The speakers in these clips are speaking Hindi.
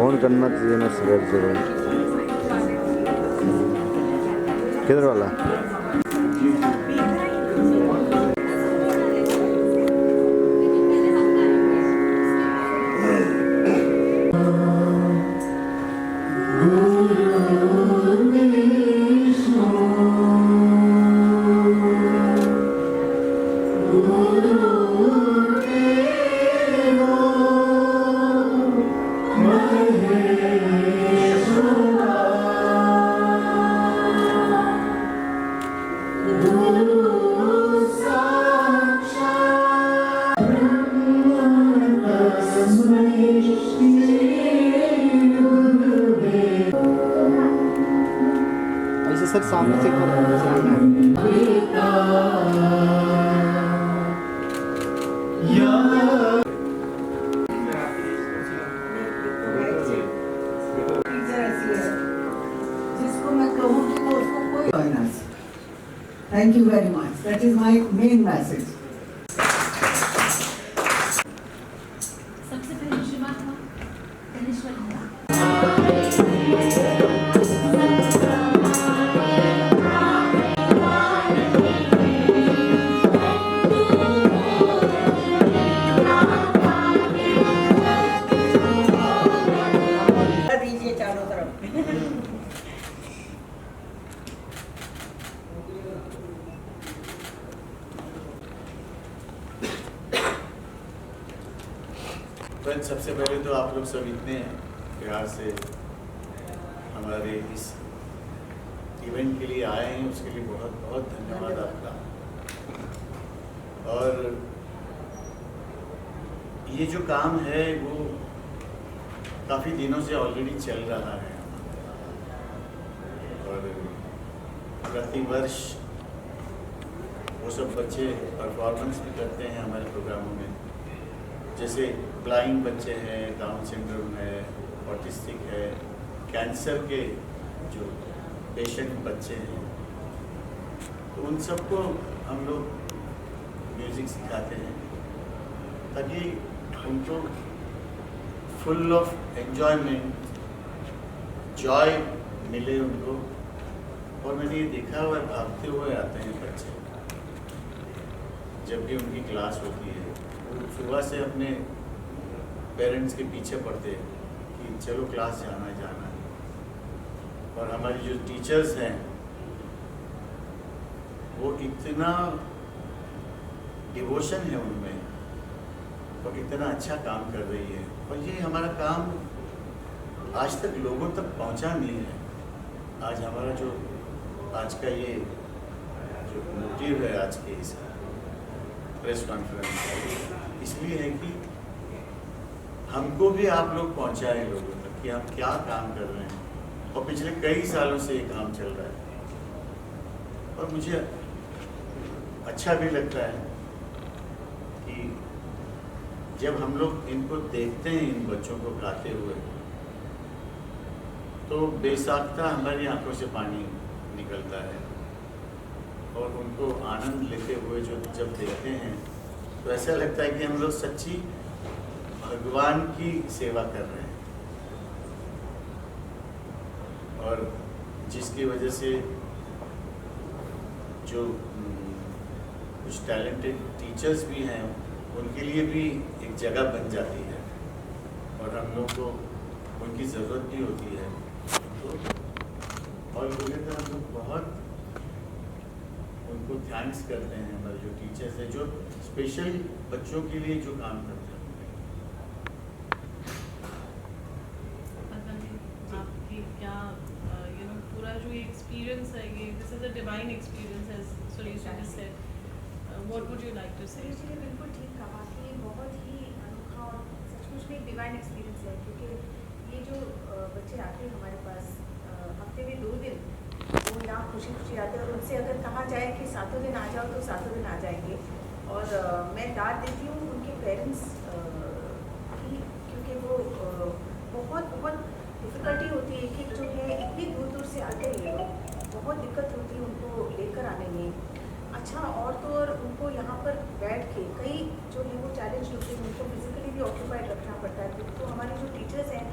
फोन करना चाहिए ना सवेरे सवेरे। किधर वाला? ऐसे सर सामने से एक बार सामने Thank you very much. That is my main message. सबसे पहले शुरुआत हुआ गणेश्वर दीजिए चारों तरफ। फ्रेंड्स, सबसे पहले तो आप लोग सब इतने प्यार से हमारे इस इवेंट के लिए आए हैं, उसके लिए बहुत बहुत धन्यवाद आपका। और ये जो काम है वो काफ़ी दिनों से ऑलरेडी चल रहा है और प्रतिवर्ष वो सब बच्चे परफॉर्मेंस भी करते हैं हमारे प्रोग्रामों में। जैसे ब्लाइंड बच्चे हैं, डाउन सिंड्रोम है, ऑटिस्टिक है, कैंसर के जो पेशेंट बच्चे हैं, तो उन सबको हम लोग म्यूज़िक सिखाते हैं ताकि उनको फुल ऑफ एन्जॉयमेंट, जॉय मिले उनको। और मैंने ये देखा हुआ है, भागते हुए आते हैं बच्चे जब भी उनकी क्लास होती है। वो सुबह से अपने पेरेंट्स के पीछे पड़ते हैं कि चलो क्लास जाना है जाना है। और हमारी जो टीचर्स हैं वो इतना डिवोशन है उनमें और इतना अच्छा काम कर रही है। और ये हमारा काम आज तक लोगों तक पहुंचा नहीं है। आज हमारा जो आज का ये जो मोटिव है आज के इस प्रेस कॉन्फ्रेंस का, इसलिए है कि हमको भी आप लोग पहुंचाएं लोगों तक कि हम क्या काम कर रहे हैं। और पिछले कई सालों से ये काम चल रहा है और मुझे अच्छा भी लगता है कि जब हम लोग इनको देखते हैं, इन बच्चों को गाते हुए, तो बेसाख्ता हमारी आंखों से पानी निकलता है। और उनको आनंद लेते हुए जब देखते हैं तो ऐसा लगता है कि हम लोग सच्ची भगवान की सेवा कर रहे हैं। और जिसकी वजह से जो कुछ टैलेंटेड टीचर्स भी हैं उनके लिए भी एक जगह बन जाती है और हम लोग को उनकी ज़रूरत भी होती है। तो और टुगेदर हम लोग बहुत उनको थैंक्स करते हैं, हमारे जो टीचर्स हैं जो स्पेशल बच्चों के लिए जो काम करते हैं। आपकी क्या पूरा जो एक्सपीरियंस है ये, this is a divine experience as Sulesha just said, what would you like to say? जी बिल्कुल ठीक कहा कि ये बहुत ही अनोखा और सचमुच में एक डिवाइन एक्सपीरियंस है। क्योंकि ये जो बच्चे आते हैं हमारे पास हफ्ते में 2 दिन, वो यहाँ खुशी खुशी आते हैं। और उनसे अगर कहा जाए कि 7 दिन आ जाओ तो 7 दिन आ जाएंगे। और मैं डांट देती हूँ उनके पेरेंट्स की, क्योंकि वो बहुत बहुत डिफ़िकल्टी होती है कि जो है इतनी दूर दूर से आते हैं ये लोग, बहुत दिक्कत होती है उनको लेकर आने में। अच्छा, और तो और उनको यहाँ पर बैठ के कई जो है वो चैलेंज होते हैं, उनको फिजिकली भी ऑक्यूपाइड रखना पड़ता है। तो हमारे जो टीचर्स हैं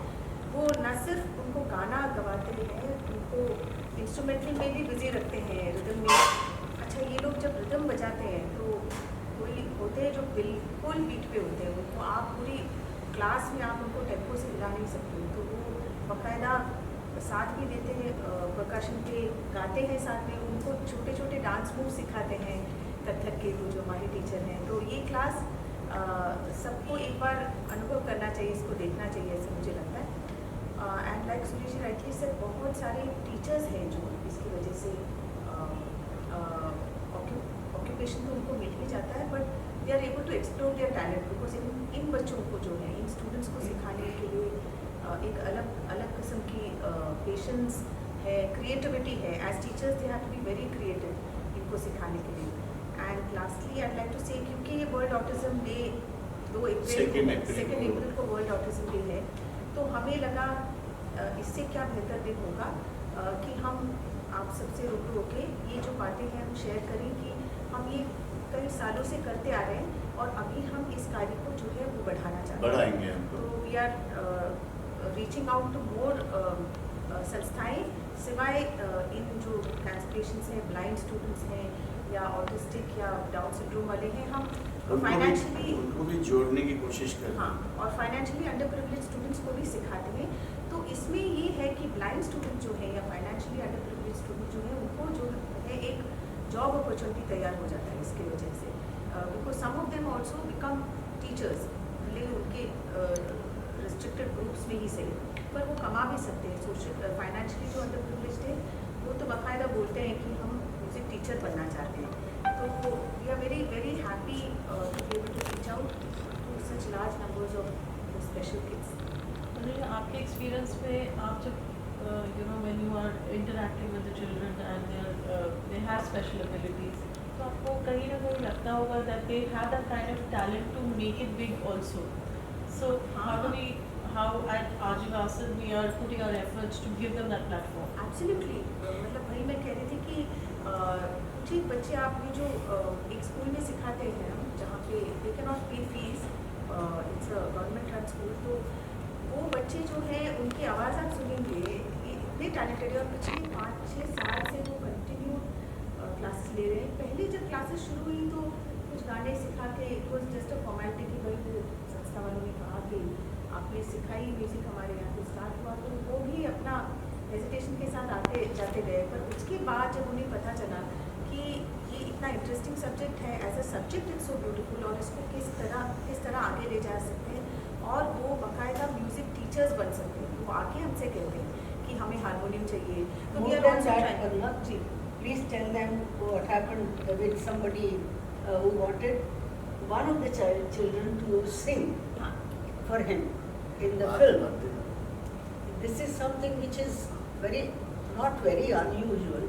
वो न सिर्फ उनको गाना गवाते हैं, उनको इंस्ट्रूमेंटल में भी बिजी रखते हैं, रिदम में। अच्छा, ये लोग जब रिदम बजाते हैं तो कोई होते हैं जो बिल्कुल बीट पे होते हैं, उनको आप पूरी क्लास में आप उनको टेम्पो से हिला नहीं सकते, तो वो बाकायदा साथ भी देते हैं, परकशन के गाते हैं साथ में, उनको छोटे छोटे डांस मूव सिखाते हैं कथक के, वो जो हमारे टीचर हैं। तो ये क्लास सबको एक बार अनुभव करना चाहिए, इसको देखना चाहिए, ऐसा मुझे लगता है। And like Suresh rightly sir, बहुत सारे टीचर्स हैं जो इसकी वजह से ऑक्यूपेशन तो उनको मिल ही जाता है, but they are able to explore their talent, because इन बच्चों को जो है, इन स्टूडेंट्स को सिखाने के लिए एक अलग किस्म की पेशेंस है, क्रिएटिविटी है। As teachers they have to be very creative इनको सिखाने के लिए। And lastly I like to say, क्योंकि ये वर्ल्ड ऑटिज्म डे 2 अप्रैल को वर्ल्ड ऑटिज्म डे है, तो हमें लगा इससे क्या बेहतर दिन होगा कि हम आप सबसे रूबरू होके ये जो बातें हैं हम शेयर करें कि हम ये कई सालों से करते आ रहे हैं और अभी हम इस कार्य को जो है वो बढ़ाना चाहते हैं, बढ़ाएंगे हम। तो we are reaching out to more संस्थाएं, सिवाय इन जो कैंसर पेशेंट्स हैं, ब्लाइंड स्टूडेंट्स हैं या ऑटिस्टिक या डाउन सिंड्रोम वाले हैं, हम फाइनेंशियली उनको भी जोड़ने की कोशिश करते हैं। हाँ, और फाइनेंशियली अंडर प्रिविलेज स्टूडेंट्स को भी सिखाते हैं। तो इसमें ये है कि ब्लाइंड स्टूडेंट जो है या फाइनेंशियली अंडर प्रिविलेज स्टूडेंट जो है, उनको जो है एक जॉब अपॉर्चुनिटी तैयार हो जाता है इसकी वजह से, because some of them also become teachers, भले उनके रिस्ट्रिक्टेड ग्रुप्स में ही सही, पर वो कमा भी सकते हैं। सोशल फाइनेंशियली जो अंडर प्रिविलेज्ड है वो तो बाकायदा बोलते हैं कि हम म्यूजिक टीचर बनना चाहते हैं, तो we are very very happy to be able to reach out to such large numbers of special kids. आपके एक्सपीरियंस में आप जब you know when you are interacting with the children and they have special abilities, तो आपको कहीं ना कहीं लगता होगा that they have that kind of talent to make it big also. So how at Ajivasan we are putting our efforts to give them that platform. Absolutely, मतलब वही मैं कह रही थी कि कुछ एक बच्चे आपने जो एक स्कूल में सिखाते हैं हम, जहाँ पे दे कैन नॉट पे fees, it's a government run school, तो वो बच्चे जो हैं उनकी आवाज़ आप सुनेंगे, ये इतने टैलेंटेड है और पिछले 5-6 साल से वो कंटिन्यू क्लासेस ले रहे हैं। पहले जब क्लासेस शुरू हुई तो कुछ गाने सिखा के, it was just a formality कि भाई वो संस्था वालों ने कहा कि आपने सिखाई म्यूज़िक हमारे यहाँ पे स्टार्ट हुआ, तो वो भी अपना हेजिटेशन के साथ आते जाते गए। पर उसके बाद जब उन्हें पता चला कि ये इतना इंटरेस्टिंग सब्जेक्ट है, as a subject it's so beautiful, और इसको किस तरह आगे ले जा सकते हैं और वो बाकायदा म्यूज़िक टीचर्स बन सकते हैं। वो आके हमसे कहते हैं कि हमें हारमोनियम चाहिए, तो we are also trying- ji, Please tell them what happened with somebody who wanted one of the children to sing हाँ, for him in the film. This is something which is not very unusual,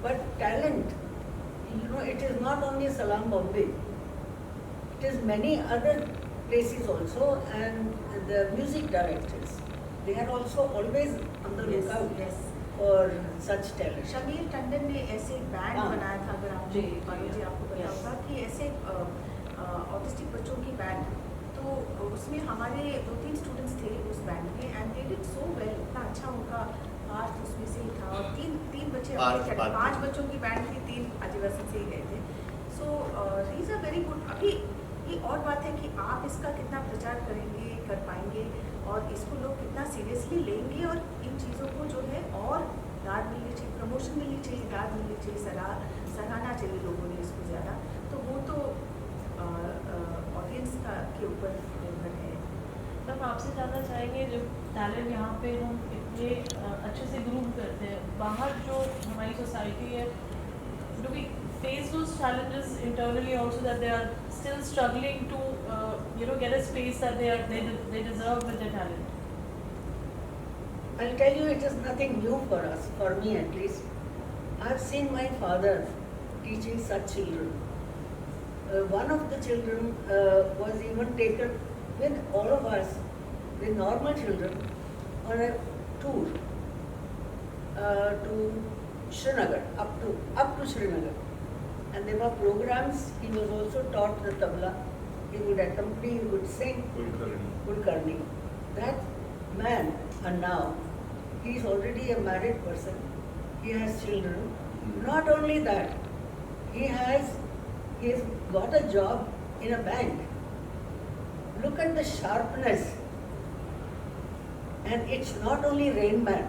but talent. You know, it is not only Salam Bombay. It is many other places also, and the music directors, they are also always on the yes, lookout yes. for such talent. Shamir Tandon ने ऐसे एक बैंड हाँ। बनाया था, अगर आपको जी, बानू जी आपको पता yes. होगा कि ऐसे ऑटिस्टिक बच्चों की बैंड, तो उसमें हमारे 2-3 स्टूडेंट्स थे उस बैंड में, and they did so well, इतना अच्छा उनका पार्ट उसमें से ही था, और तीन बच्चे, 5 बच्चों की बैंड थी, 3 आदिवासी से ही गए थे। So these are very good. अभी ये और बात है कि आप इसका कितना प्रचार करेंगे, कर पाएंगे, और इसको लोग कितना सीरियसली लेंगे, और इन चीज़ों को जो है और दाद मिलनी चाहिए, प्रमोशन मिलनी चाहिए, दाद मिलनी चाहिए, सराहना चाहिए लोगों ने इसको ज़्यादा। तो वो तो ऑडियंस के ऊपर निर्भर है। हम आपसे जानना चाहेंगे, जब टैलेंट यहाँ पे हम इतने अच्छे से ग्रूम करते हैं, बाहर जो हमारी सोसाइटी है, do we face those challenges internally also that they are still struggling to get a space that they deserve with their talent? I'll tell you, it is nothing new for us, for me at least. I've seen my father teaching such children. One of the children was even taken with all of us, the normal children, on a tour to Srinagar, up to Srinagar. And there were programs. He was also taught the tabla. He would accompany, he would sing Kulkarni. That man, and now he is already a married person. He has children. Not only that, he has got a job in a bank. Look at the sharpness. And it's not only Rain Man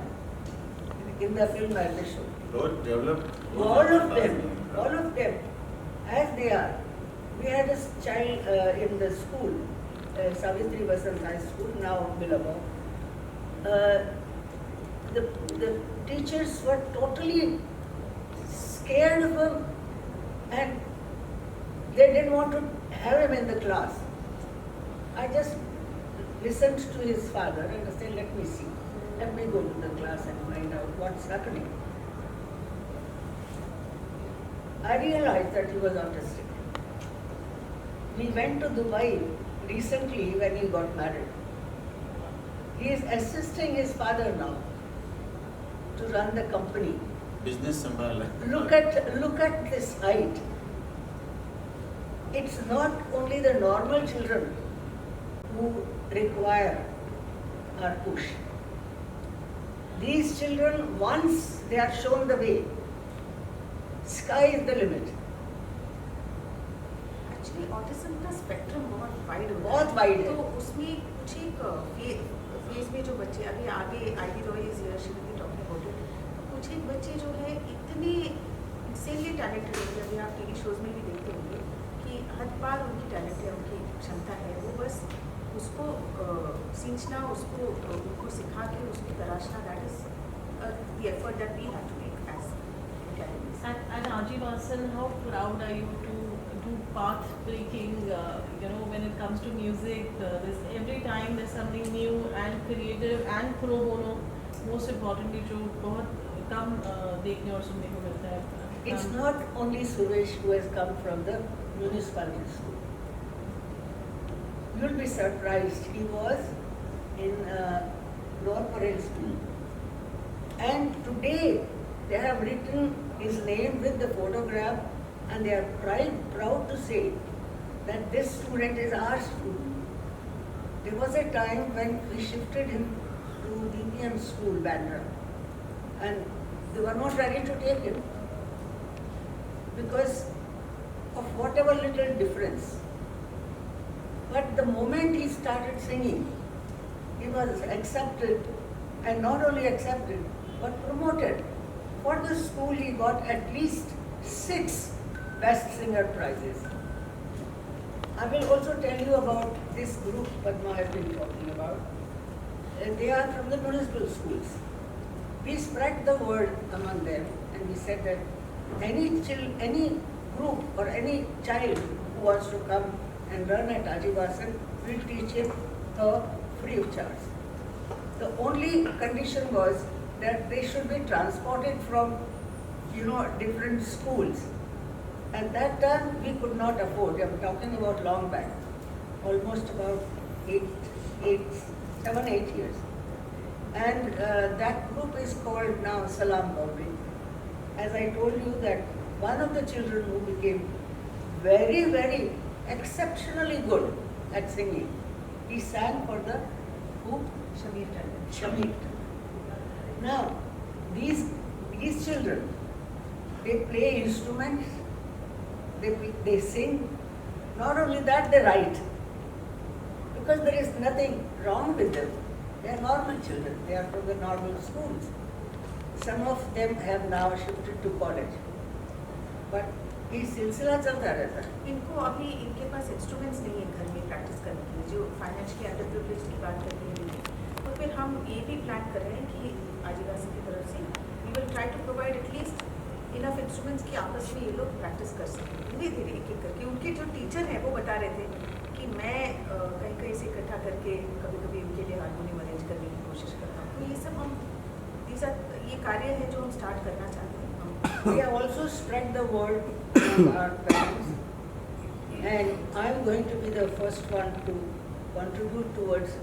in the film I will show. बहुत developed. All of them, as they are. We had a child in the school, Savitri Vasant High School, now Billabong. The teachers were totally scared of him, and they didn't want to have him in the class. I just listened to his father and I said, let me see. Let me go to the class and find out what's happening. I realized that he was autistic. We went to Dubai recently when he got married. He is assisting his father now to run the company. Business संभाला. Look at this height. It's not only the normal children who require our push. These children, once they are shown the way, sky is the limit. Actually autism का स्पेक्ट्रम बहुत वाइड होता बहुत wide है। तो उसमें कुछ एक फेज में जो बच्चे अभी आगे ID Roy is here she will be talking about it, कुछ एक बच्चे जो है इतने इंसेनली टैलेंटेड होते हैं, अभी आप टीवी शोज में भी देखते होंगे कि हद पार उनकी टैलेंट है, उनकी क्षमता है, वो बस उसको सींचना, उसको उनको सिखा के उसको तराशना, that is the effort that we have to make as academies. And Aji Vasan, how proud are you to do path breaking, when it comes to music, every time there's something new and creative and pro bono, most importantly जो बहुत कम देखने और सुनने को मिलता है. It's not only Suresh who has come from the municipality school. You'll be surprised. He was in North Parel School. And today they have written his name with the photograph and they are proud to say that this student is our student. There was a time when we shifted him to DPM school, Bandra, and they were not ready to take him because of whatever little difference. But the moment he started singing, he was accepted, and not only accepted, but promoted. For the school, he got at least 6 Best Singer prizes. I will also tell you about this group Padma has been talking about. They are from the municipal schools. We spread the word among them, and we said that any group or any child who wants to come and learn at Aji Vasan, we'll teach him free of charge. The only condition was that they should be transported from, different schools. At that time, we could not afford. I'm talking about long back, almost about 7, 8 years. And that group is called now Salam Bombay. As I told you that one of the children who became very, very exceptionally good at singing, he sang for the group Shamir Tandon. Shamir. Now, these children, they play instruments, they sing. Not only that, they write. Because there is nothing wrong with them. They are normal children. They are from the normal schools. Some of them have now shifted to college. But ये सिलसिला चलता रहता है. इनको अभी इनके पास इंस्ट्रूमेंट्स नहीं है घर में प्रैक्टिस करने के लिए, जो फाइनेंशियली अंडर प्रिविलेज की बात करते हैं. तो फिर हम ये भी प्लान कर रहे हैं कि आदिवासी की तरफ से we will try to provide at least enough instruments कि आपस में ये लोग प्रैक्टिस कर सकें धीरे धीरे एक एक करके. उनके जो टीचर हैं वो बता रहे थे कि मैं कहीं कहीं से इकट्ठा करके कभी कभी उनके लिए हारमोनियम अरेंज करने की कोशिश करता हूँ. तो ये सब हम ये कार्य है जो हम स्टार्ट करना चाहते हैं. We have also spread the word among our parents, and I'm going to be the first one to contribute towards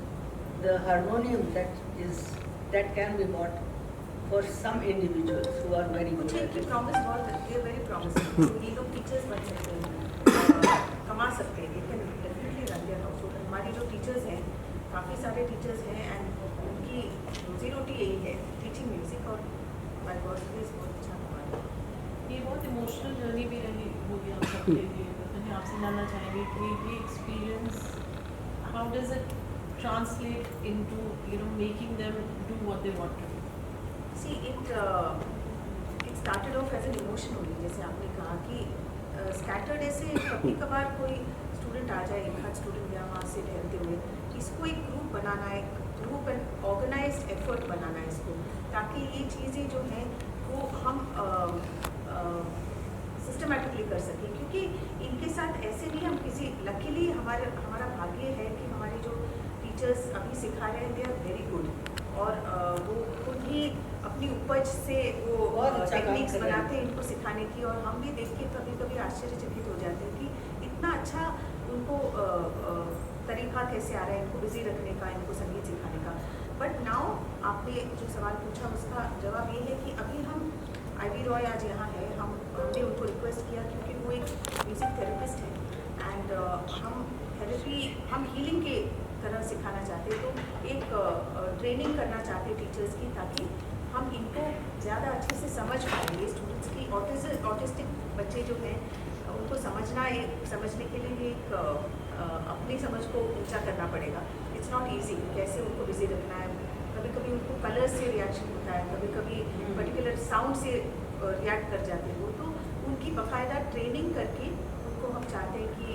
the harmonium that can be bought for some individuals who are very good मुझे at की it. प्रॉमिस बहुत दे वेरी प्रॉमिसिंग. ये लोग टीचर्स बन सकते हैं, कमा सकते हैं, ये can definitely run their house. हमारी जो टीचर्स हैं काफ़ी सारे टीचर्स हैं एंड उनकी रोजी रोटी यही है टीचिंग म्यूज़िक, और बाय गॉड्स ग्रेस बहुत अच्छा हुआ है। ये बहुत इमोशनल जर्नी भी रही होगी आप सबके लिए, मैं आपसे जानना चाहेंगे कि ये experience how does it translate into making them do what they want to do? See it started off as an emotion only, जैसे आपने कहा कि स्कैटर्ड ऐसे कभी कभार कोई स्टूडेंट आ जाए, एक आध स्टूडेंट या वहाँ से ठहरते हुए, इसको एक ग्रुप बनाना है, ग्रुप एंड ऑर्गेनाइज्ड एफर्ट बनाना है इसको, ताकि ये चीज़ें जो हैं वो हम सिस्टमेटिकली कर सकें, क्योंकि इनके साथ ऐसे नहीं हम किसी, लकीली हमारा भाग्य है कि हमारे जो टीचर्स अभी सिखा रहे हैं दे आर वेरी गुड, और वो खुद ही अपनी उपज से वो बहुत अच्छा काम टेक्निक्स कर रहे हैं। बनाते हैं इनको सिखाने की, और हम भी देख के कभी कभी आश्चर्यचकित हो जाते हैं कि इतना अच्छा उनको तरीका कैसे आ रहा है इनको बिजी रखने का, इनको संगीत सिखाने का। बट नाउ आपने जो सवाल पूछा उसका जवाब ये है कि अभी हम आईवी रॉय आज यहाँ है, हमने उनको रिक्वेस्ट किया क्योंकि वो एक म्यूज़िक थेरेपिस्ट है एंड हम हीलिंग के तरह सिखाना चाहते, तो एक ट्रेनिंग करना चाहते टीचर्स की, ताकि हम इनको ज़्यादा अच्छे से समझ पाएंगे। स्टूडेंट्स की ऑटिस्टिक बच्चे जो हैं उनको समझने के लिए एक अपनी समझ को ऊंचा करना पड़ेगा। इट्स नॉट ईजी कैसे उनको बिजी रखना है, कभी कभी उनको कलर से रिएक्शन होता है, कभी कभी पर्टिकुलर साउंड से रिएक्ट कर जाते हैं वो, तो उनकी बाकायदा ट्रेनिंग करके उनको हम चाहते हैं कि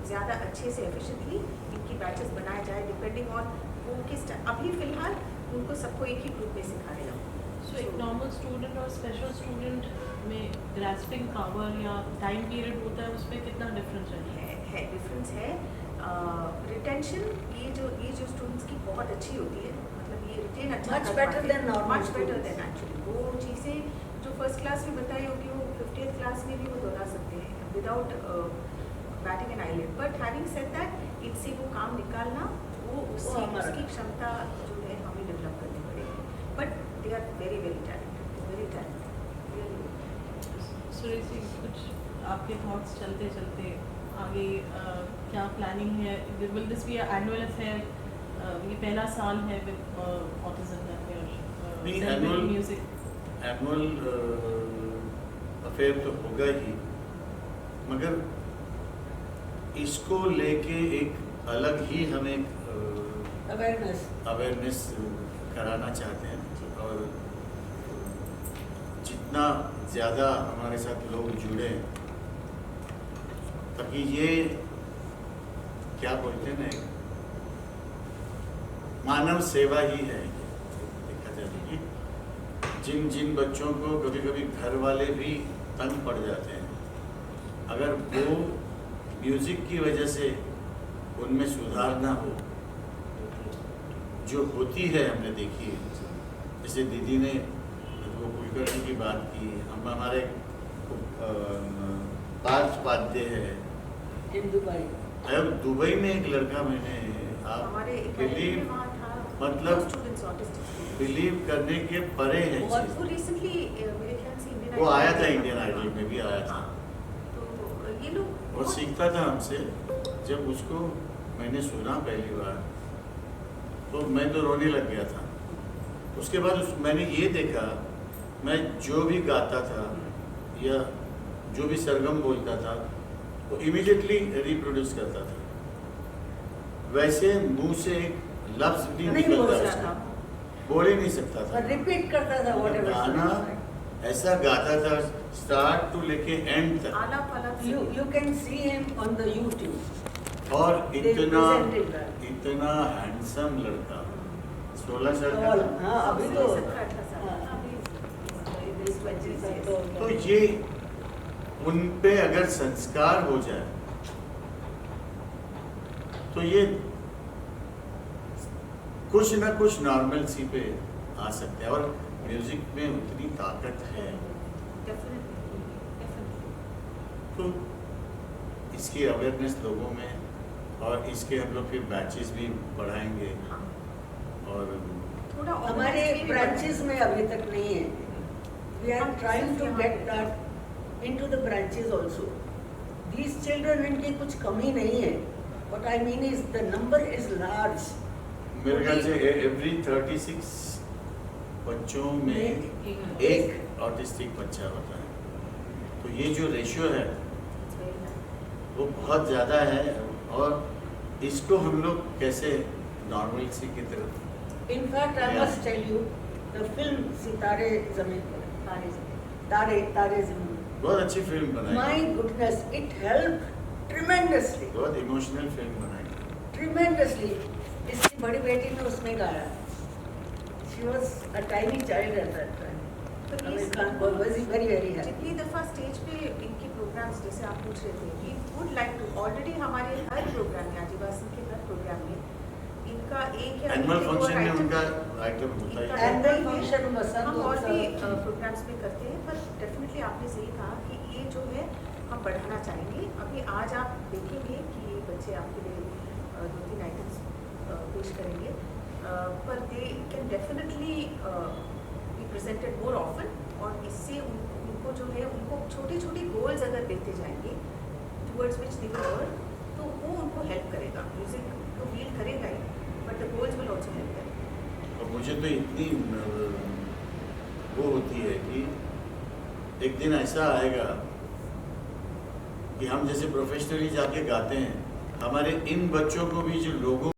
ज़्यादा अच्छे से एफिशिएंटली इनकी बैचेस बनाए जाए, डिपेंडिंग ऑन वो किस अभी फ़िलहाल उनको सबको एक ही ग्रुप में सिखा रहे हैं। सो एक नॉर्मल स्टूडेंट और स्पेशल स्टूडेंट में ग्रास्पिंग पावर या टाइम पीरियड होता है, उसमें कितना डिफरेंस है डिफरेंस है। रिटेंशन ये जो स्टूडेंट्स की बहुत अच्छी होती है, मतलब ये रिटेन अच्छा Much better than normal much better students. Then actually वो चीज़ें जो फर्स्ट क्लास में बताई होगी वो 50th क्लास में भी वो दोहरा सकते हैं without batting an eyelid. But having said that इनसे वो काम निकालना वो उसकी क्षमता जो है हमें डेवलप करनी पड़ेगी। But they are very very talented. Suresh ji, कुछ आपके थॉट्स चलते चलते आगे क्या प्लानिंग है? Will this be annual affair? ये पहला साल है विद ऑटिज्म नहीं, म्यूजिक एनुअल अफेयर तो होगा ही, मगर इसको लेके एक अलग ही हमें अवेयरनेस कराना चाहते हैं, और जितना ज़्यादा हमारे साथ लोग जुड़े, ताकि ये क्या बोलते हैं ना, मानव सेवा ही है। देखा जाए कि जिन बच्चों को कभी कभी घर वाले भी तंग पड़ जाते हैं, अगर वो म्यूज़िक की वजह से उनमें सुधार ना हो, जो होती है हमने देखी है, जैसे दीदी ने वो कुलकर्णी की बात की, हम हमारे पार्थ उपाध्याय है इन दुबई। अब दुबई में एक लड़का मैंने हमारे बिलीव वहाँ था, मतलब स्टूडेंट्स ऑटिस्टिक बिलीव करने के परे है बहुत चीज़। वो रिसेंटली मेरे ख्याल से इंडियन वो आया था, इंडियन आइडल में भी आया था, तो ये लोग वो सीखता था हमसे। जब उसको मैंने सुना पहली बार तो मैं तो रोने लग गया था। उसके बाद मैंने ये देखा, मैं जो भी गाता था या जो भी सरगम बोलता था वो इमीडिएटली रिप्रोड्यूस करता था, वैसे मुंह से एक लफ्ज भी नहीं निकलता बोल उसका, रहा बोल ही नहीं सकता था। और रिपीट करता था whatever गाना ऐसा गाता था स्टार्ट टू लेके एंड तक, आलाप आलाप you can see him on the YouTube. और They इतना presented that. इतना हैंडसम लड़का, 16 साल का All, था। हाँ अभी तो 17-18 साल हाँ, अभी इस बच्चे का तो ये उन पे अगर संस्कार हो जाए तो ये कुछ ना कुछ नॉर्मलसी पे आ सकते हैं, और म्यूजिक में उतनी ताकत है। तो इसकी अवेयरनेस लोगों में, और इसके हम लोग फिर बैचेस भी बढ़ाएंगे, और थोड़ा हमारे ब्रांचेस में अभी तक नहीं है। We are trying to get that into the branches also. These children इनकी कुछ कमी नहीं है, what I mean is the number is large. मेरे ख्याल से एवरी 36 बच्चों में एक ऑटिस्टिक बच्चा होता है। तो ये जो रेशियो है वो बहुत ज़्यादा है, और इसको हम लोग कैसे नॉर्मलसी की तरफ। In fact, I must tell you, the film सितारे ज़मीन पर, तारे ज़मीन पर, बहुत अच्छी फिल्म बनाई, my goodness, it helped tremendously, बहुत इमोशनल फिल्म बनाई। tremendously. इसकी बड़ी बेटी ने उसमें गाया। She was a tiny child at that time. तो Amir ये Khan was very very happy. जितनी दफ़ा स्टेज पे इनके प्रोग्राम्स, जैसे आप पूछ रहे थे, we would like to, already हमारे हर प्रोग्राम में, आदिवासी के हर प्रोग्राम में इनका एक या एनुअल दो फंक्शन में item उनका आइटम होता इनका है। Annual रहता ही है। function वसंत हम और भी उत्सव। प्रोग्राम्स में करते हैं, पर डेफिनेटली आपने सही कहा कि ये जो है हम बढ़ाना चाहेंगे। अभी आज आप देखेंगे कि ये बच्चे आपके लिए 2-3 आइटम्स पेश करेंगे, पर they can definitely be presented more often, और इससे उनको जो है, उनको छोटी छोटी गोल्स अगर देते जाएंगे towards which they will work, तो वो उनको हेल्प करेगा। म्यूजिक तो फील करेगा ही, but the goals will also help करेगा। और मुझे तो इतनी वो होती है कि एक दिन ऐसा आएगा कि हम जैसे प्रोफेशनली जाके गाते हैं, हमारे इन बच्चों को भी जो लोगों